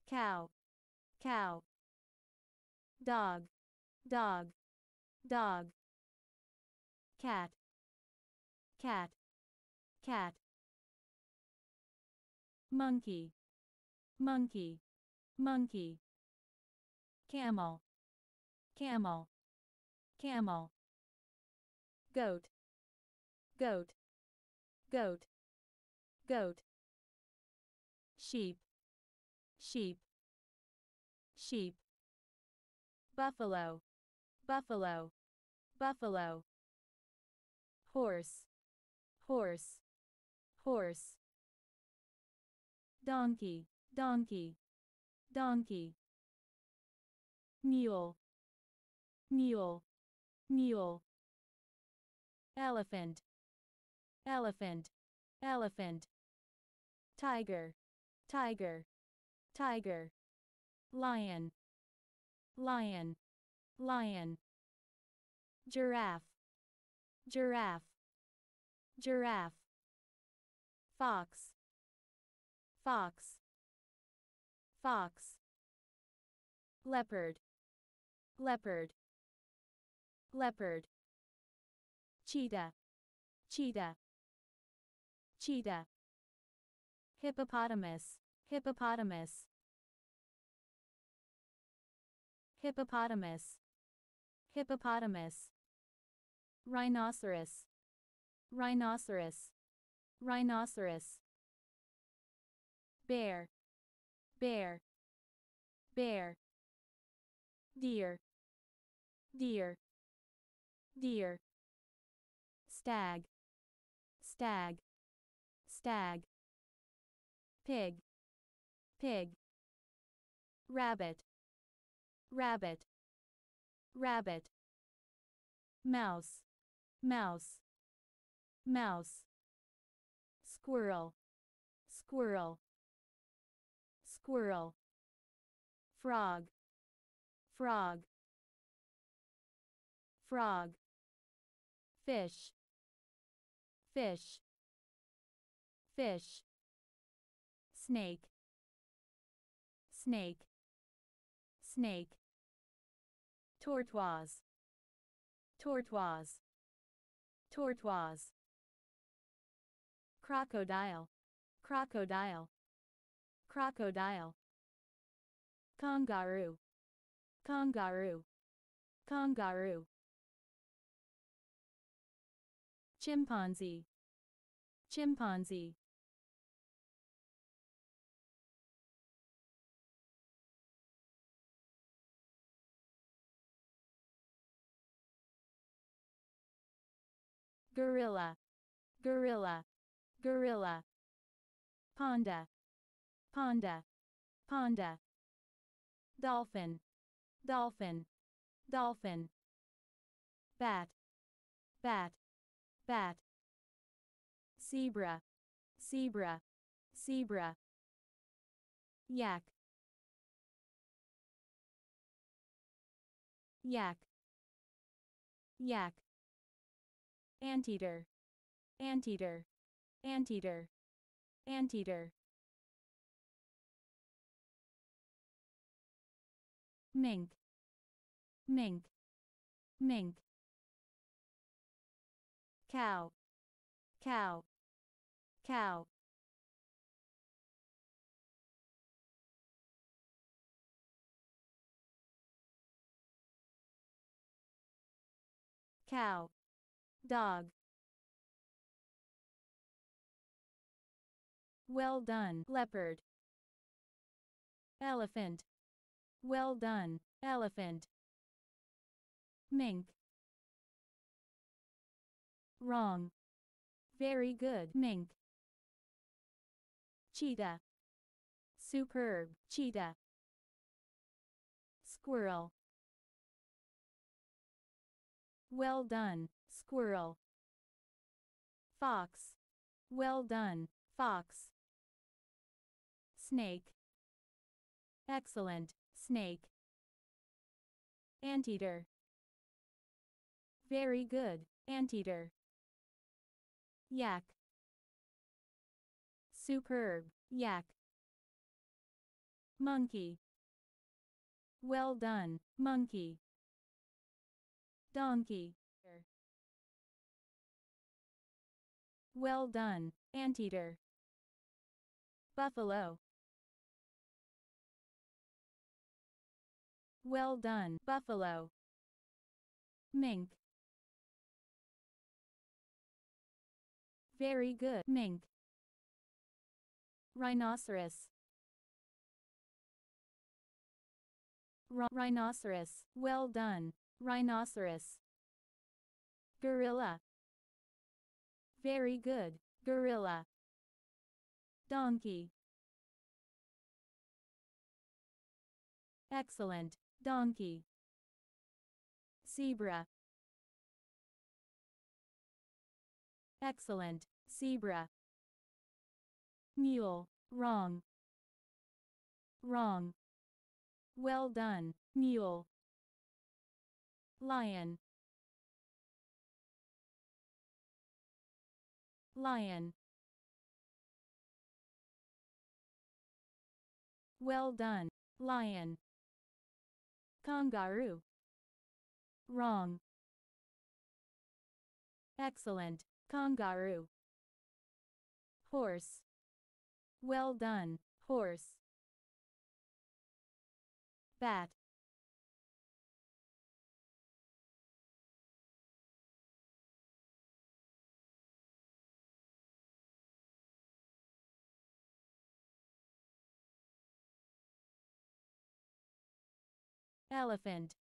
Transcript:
cow, cow. Dog, dog, dog. Cat, cat, cat. Monkey, monkey, monkey. Camel, camel, camel. Goat, goat, goat, goat. Sheep, sheep, sheep. Buffalo, buffalo, buffalo. Horse, horse, horse. Donkey, donkey, donkey. Mule, mule, mule. Elephant, elephant, elephant. Tiger, tiger, tiger. Lion, lion, lion. Giraffe, giraffe, giraffe. Fox, fox, fox. Leopard, leopard, leopard. Cheetah, cheetah, cheetah. Hippopotamus, hippopotamus, hippopotamus, hippopotamus. Rhinoceros, rhinoceros, rhinoceros. Bear, bear, bear. Deer, deer, deer. Stag, stag, stag. Pig, pig. Rabbit, rabbit, rabbit. Mouse, mouse, mouse. Squirrel, squirrel, squirrel. Frog, frog, frog. Fish, fish, fish. Snake, snake, snake. Tortoise, tortoise, tortoise. Crocodile, crocodile, crocodile. Kangaroo, kangaroo, kangaroo. Chimpanzee, chimpanzee. Gorilla, gorilla, gorilla. Panda, panda, panda. Dolphin, dolphin, dolphin. Bat, bat, bat. Zebra, zebra, zebra. Yak, yak, yak. Anteater, anteater, anteater, anteater. Mink, mink, mink. Cow, cow, cow. Cow. Dog. Well done. Leopard. Elephant. Well done. Elephant. Mink. Wrong. Very good. Mink. Cheetah. Superb. Cheetah. Squirrel. Well done. Squirrel. Fox. Well done. Fox. Snake. Excellent. Snake. Anteater. Very good. Anteater. Yak. Superb. Yak. Monkey. Well done, monkey. Donkey. Well done, anteater. Buffalo. Well done, buffalo. Mink. Very good, mink. Rhinoceros. Rhinoceros. Well done, rhinoceros. Gorilla. Very good, gorilla. Donkey. Excellent, donkey. Zebra. Excellent, zebra. Mule. Wrong. Wrong. Well done, mule. Lion. Lion. Well done, lion. Kangaroo. Wrong. Excellent, kangaroo. Horse. Well done, horse. Bat. Elephant.